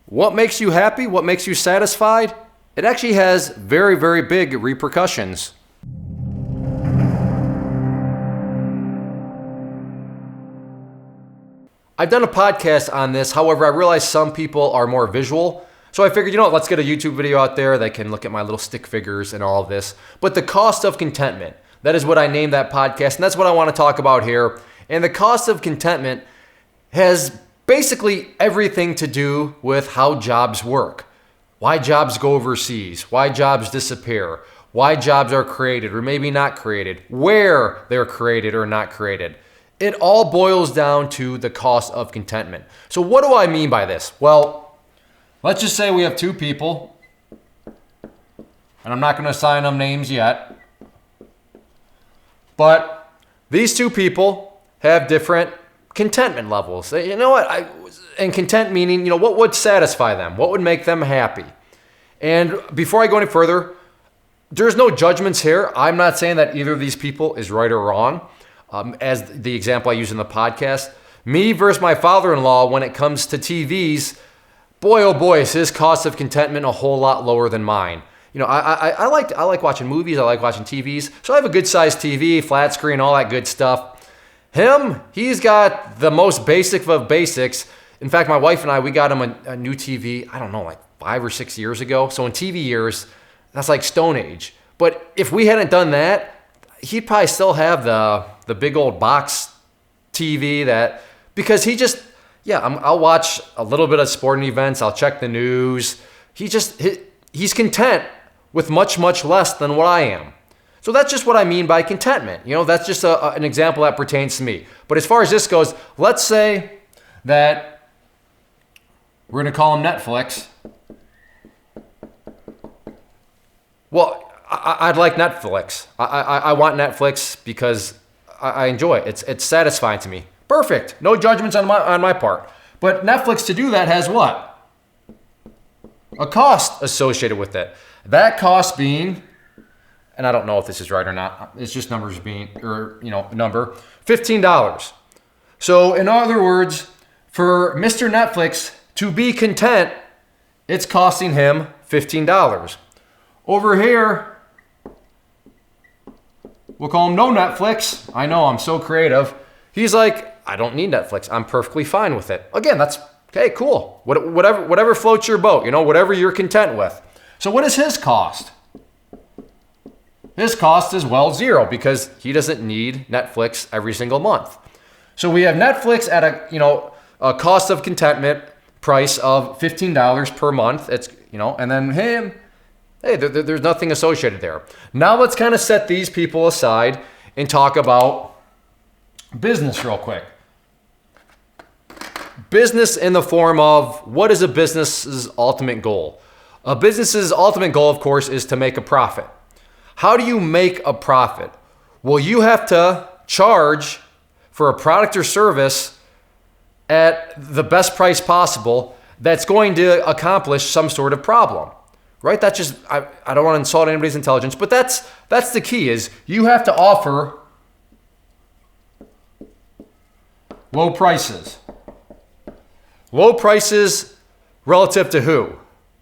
what makes you happy, what makes you satisfied, it actually has very, very big repercussions. I've done a podcast on this. However, I realize some people are more visual. So I figured, let's get a YouTube video out there that can look at my little stick figures and all of this. But the cost of contentment, that is what I named that podcast. And that's what I want to talk about here. And the cost of contentment has basically everything to do with how jobs work. Why jobs go overseas, why jobs disappear, why jobs are created or maybe not created, where they're created or not created. It all boils down to the cost of contentment. So what do I mean by this? Well, let's just say we have two people, and I'm not going to assign them names yet, but these two people have different contentment levels. You know what? And content meaning, what would satisfy them? What would make them happy? And before I go any further, there's no judgments here. I'm not saying that either of these people is right or wrong. As the example I use in the podcast, me versus my father-in-law when it comes to TVs, boy, oh boy, is his cost of contentment a whole lot lower than mine. I like watching movies, I like watching TVs, so I have a good sized TV, flat screen, all that good stuff. Him, he's got the most basic of basics. In fact, my wife and I, we got him a new TV, I don't know, like 5 or 6 years ago. So in TV years, that's like Stone Age. But if we hadn't done that, he'd probably still have the big old box TV because I'll watch a little bit of sporting events. I'll check the news. He's content with much, much less than what I am. So that's just what I mean by contentment. That's just an example that pertains to me. But as far as this goes, let's say that we're going to call him Netflix. Well, I'd like Netflix. I want Netflix because I enjoy it. It's satisfying to me. Perfect. No judgments on my part. But Netflix to do that has what? A cost associated with it. That cost being, and I don't know if this is right or not. It's just number, $15. So in other words, for Mr. Netflix to be content, it's costing him $15. Over here, we'll call him No Netflix. I know, I'm so creative. He's like, I don't need Netflix. I'm perfectly fine with it. Again, that's okay, cool. Whatever floats your boat, whatever you're content with. So what is his cost? His cost is, zero because he doesn't need Netflix every single month. So we have Netflix at a cost of contentment price of $15 per month. It's, and then him, hey, there's nothing associated there. Now let's kind of set these people aside and talk about business real quick. Business in the form of what is a business's ultimate goal? A business's ultimate goal, of course, is to make a profit. How do you make a profit? Well, you have to charge for a product or service at the best price possible that's going to accomplish some sort of problem. Right? That's just, I don't want to insult anybody's intelligence, but that's the key is you have to offer low prices. Low prices relative to who?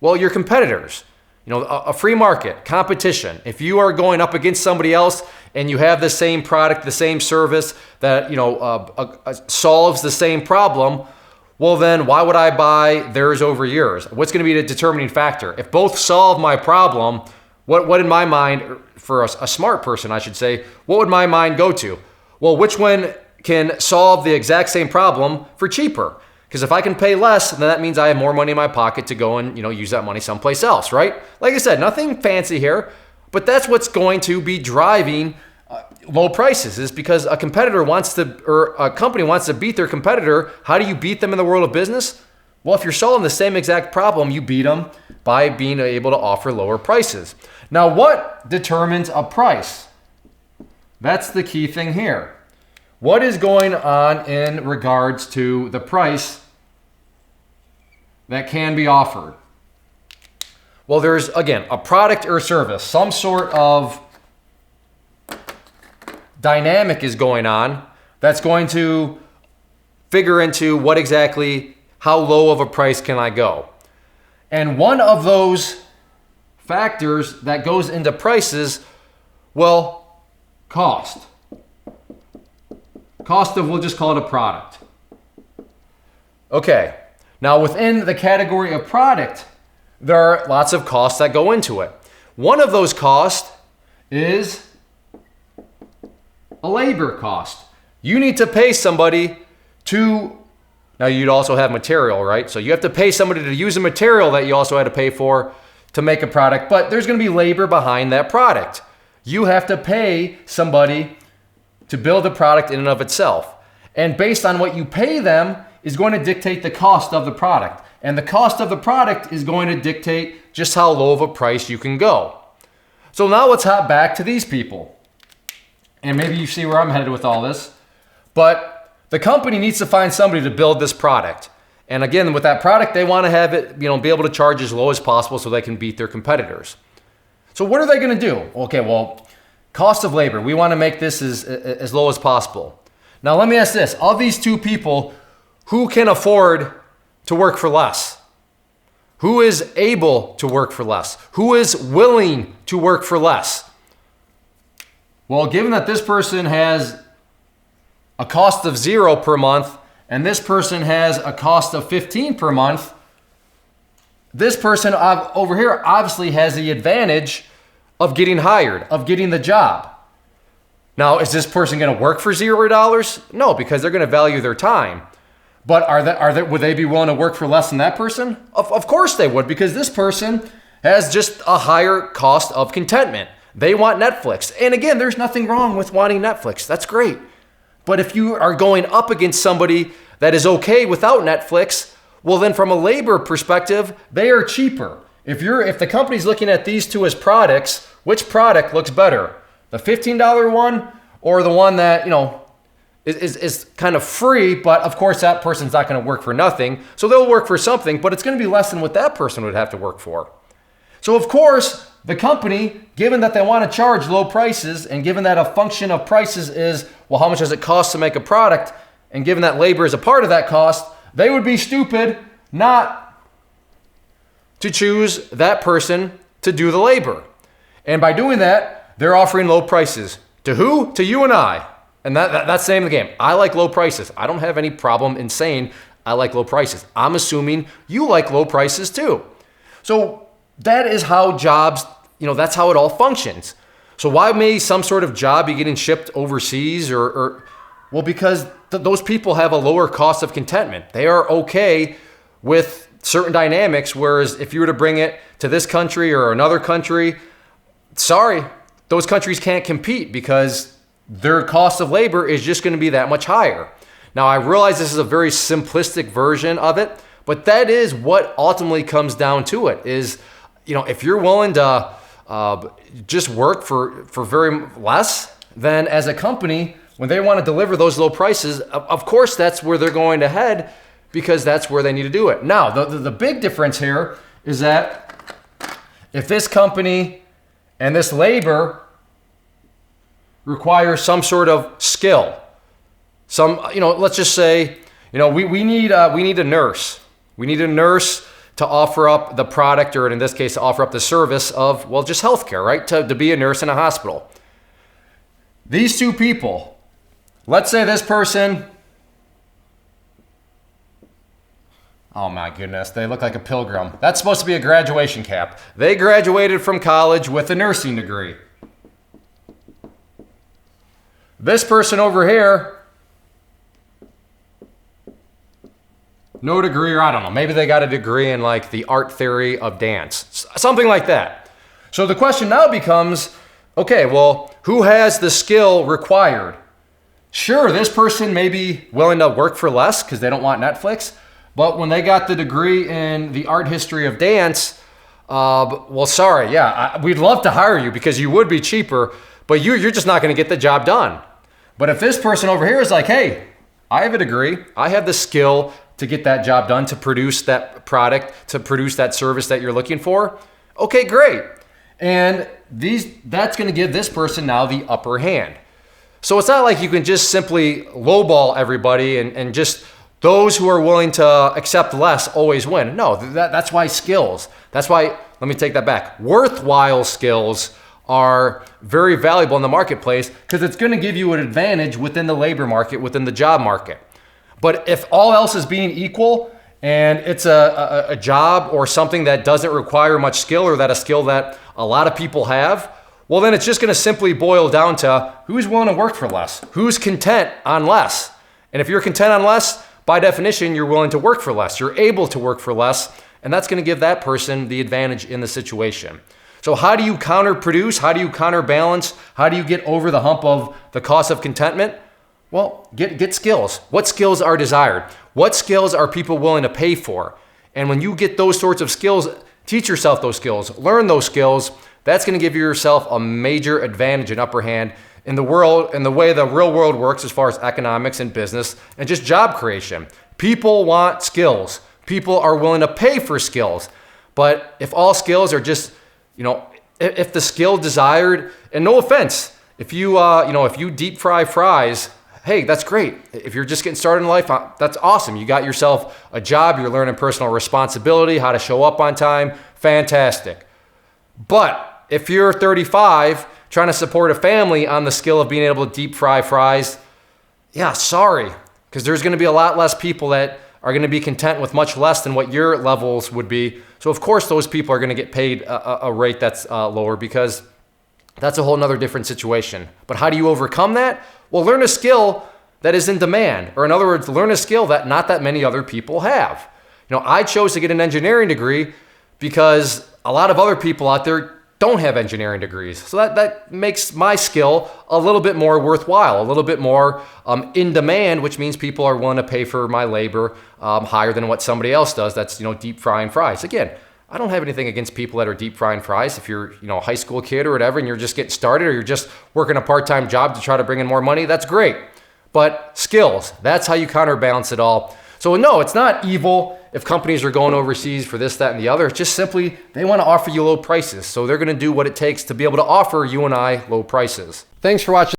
Well, your competitors. A free market, competition. If you are going up against somebody else and you have the same product, the same service that, solves the same problem, well then why would I buy theirs over yours? What's going to be the determining factor? If both solve my problem, what in my mind, for a smart person I should say, what would my mind go to? Well, which one can solve the exact same problem for cheaper? Because if I can pay less, then that means I have more money in my pocket to go and use that money someplace else, right? Like I said, nothing fancy here, but that's what's going to be driving low prices is because a competitor or a company wants to beat their competitor. How do you beat them in the world of business? Well, if you're solving the same exact problem, you beat them by being able to offer lower prices. Now, what determines a price? That's the key thing here. What is going on in regards to the price that can be offered? Well, there's, again, a product or service, some sort of dynamic is going on that's going to figure into how low of a price can I go. And one of those factors that goes into prices, well, cost. Cost of, we'll just call it a product. Okay, now within the category of product, there are lots of costs that go into it. One of those costs is a labor cost. You need to pay somebody to, now you'd also have material, right? So you have to pay somebody to use a material that you also had to pay for to make a product, but there's gonna be labor behind that product. You have to pay somebody to build a product in and of itself. And based on what you pay them is going to dictate the cost of the product. And the cost of the product is going to dictate just how low of a price you can go. So now let's hop back to these people. And maybe you see where I'm headed with all this. But the company needs to find somebody to build this product. And again, with that product, they want to have it, be able to charge as low as possible so they can beat their competitors. So what are they going to do? Okay, well, cost of labor. We want to make this as low as possible. Now let me ask this. Of these two people, who can afford to work for less? Who is able to work for less? Who is willing to work for less? Well, given that this person has a cost of 0 per month and this person has a cost of 15 per month, this person over here obviously has the advantage of getting hired, of getting the job. Now, is this person going to work for $0? No, because they're going to value their time. But would they be willing to work for less than that person? Of course they would, because this person has just a higher cost of contentment. They want Netflix. And again, there's nothing wrong with wanting Netflix. That's great. But if you are going up against somebody that is okay without Netflix, well then from a labor perspective, they are cheaper. If the company's looking at these two as products, which product looks better? The $15 one or the one that, is kind of free, but of course that person's not going to work for nothing. So they'll work for something, but it's going to be less than what that person would have to work for. So of course, the company, given that they want to charge low prices and given that a function of prices is, well, how much does it cost to make a product? And given that labor is a part of that cost, they would be stupid not to choose that person to do the labor. And by doing that, they're offering low prices. To who? To you and I. And that's the name of the game. I like low prices. I don't have any problem in saying I like low prices. I'm assuming you like low prices too. So that is how jobs, that's how it all functions. So why may some sort of job be getting shipped overseas well, because those people have a lower cost of contentment. They are okay with certain dynamics, whereas if you were to bring it to this country or another country, sorry, those countries can't compete because their cost of labor is just going to be that much higher. Now, I realize this is a very simplistic version of it, but that is what ultimately comes down to it is, if you're willing to just work for very less, then as a company, when they want to deliver those low prices, of course, that's where they're going to head because that's where they need to do it. Now, the big difference here is that if this company and this labor requires some sort of skill, let's just say, we need a nurse. We need a nurse to offer up the product, or in this case, to offer up the service of, well, just healthcare, right? To be a nurse in a hospital. These two people, let's say this person, oh my goodness, they look like a pilgrim. That's supposed to be a graduation cap. They graduated from college with a nursing degree. This person over here, no degree, or I don't know, maybe they got a degree in like the art theory of dance, something like that. So the question now becomes, okay, well, who has the skill required? Sure, this person may be willing to work for less because they don't want Netflix, but when they got the degree in the art history of dance, well, sorry, yeah, we'd love to hire you because you would be cheaper, but you're just not going to get the job done. But if this person over here is like, hey, I have a degree, I have the skill to get that job done, to produce that product, to produce that service that you're looking for, okay, great. And that's going to give this person now the upper hand. So it's not like you can just simply lowball everybody and just those who are willing to accept less always win. No, that's why skills. That's why, let me take that back. Worthwhile skills are very valuable in the marketplace because it's going to give you an advantage within the labor market, within the job market. But if all else is being equal and it's a job or something that doesn't require much skill, or that a skill that a lot of people have, well, then it's just going to simply boil down to who's willing to work for less, who's content on less. And if you're content on less, by definition, you're willing to work for less. You're able to work for less, and that's going to give that person the advantage in the situation. So how do you counterproduce? How do you counterbalance? How do you get over the hump of the cost of contentment? Well, get skills. What skills are desired? What skills are people willing to pay for? And when you get those sorts of skills, teach yourself those skills, learn those skills. That's going to give yourself a major advantage and upper hand in the world, in the way the real world works as far as economics and business and just job creation. People want skills. People are willing to pay for skills. But if all skills are just, if the skill desired, and no offense, if you deep fry fries, hey, that's great. If you're just getting started in life, that's awesome. You got yourself a job, you're learning personal responsibility, how to show up on time, fantastic. But if you're 35, trying to support a family on the skill of being able to deep fry fries, yeah, sorry, because there's going to be a lot less people that are going to be content with much less than what your levels would be. So of course those people are going to get paid a rate that's lower, because that's a whole nother different situation. But how do you overcome that? Well, learn a skill that is in demand, or in other words, learn a skill that not that many other people have. I chose to get an engineering degree because a lot of other people out there don't have engineering degrees. So that makes my skill a little bit more worthwhile, a little bit more in demand, which means people are willing to pay for my labor higher than what somebody else does that's, deep frying fries. Again, I don't have anything against people that are deep frying fries. If you're, a high school kid or whatever, and you're just getting started, or you're just working a part-time job to try to bring in more money, that's great. But skills, that's how you counterbalance it all. So no, it's not evil if companies are going overseas for this, that, and the other. It's just simply they want to offer you low prices. So they're going to do what it takes to be able to offer you and I low prices. Thanks for watching.